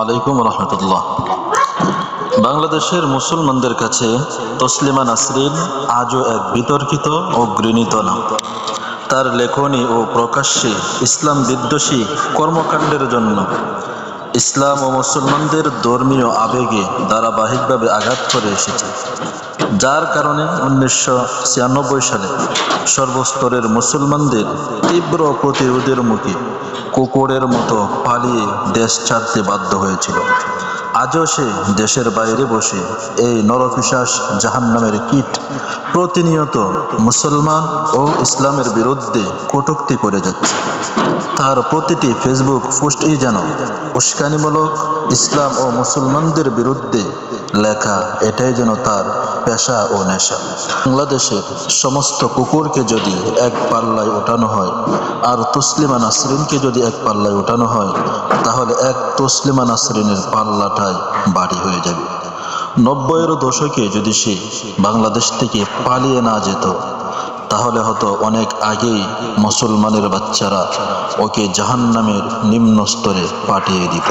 আলাইকুম রহমতুল্লাহ। বাংলাদেশের মুসলমানদের কাছে তসলিমা নাসরিন আজও এক বিতর্কিত ও ঘৃণিত নাম। তার লেখনী ও প্রকাশ্যে ইসলাম বিদ্বেষী কর্মকাণ্ডের জন্য ইসলাম ও মুসলমানদের ধর্মীয় আবেগে ধারাবাহিকভাবে আঘাত করে এসেছে, যার কারণে 1996 সালে সর্বস্তরের মুসলমানদের তীব্র প্রতিরোধের মুখে কুকুরের মতো পালিয়ে দেশ ছাড়তে বাধ্য হয়েছিল। আজও সে দেশের বাইরে বসে এই নরপিশাচ জাহান্নামের কীট প্রতিনিয়ত মুসলমান ও ইসলামের বিরুদ্ধে কটূক্তি করে যাচ্ছে। তার প্রতিটি ফেসবুক পোস্টই যেন উস্কানিমূলক, ইসলাম ও মুসলমানদের বিরুদ্ধে লেখা। এটাই যেন তার পেশা ও নেশা। বাংলাদেশের সমস্ত কুকুরকে যদি এক পাল্লায় ওঠানো হয় আর তসলিমা নাসরিনকে যদি এক পাল্লায় ওঠানো হয়, তাহলে এক তসলিমা নাসরিনের পাল্লাটাই ভারী হয়ে যাবে। 90-এর দশকে যদি সে বাংলাদেশ থেকে পালিয়ে না যেত, তাহলে হয়তো অনেক আগেই মুসলমানের বাচ্চারা ওকে জাহান্নামের নিম্ন স্তরে পাঠিয়ে দিত।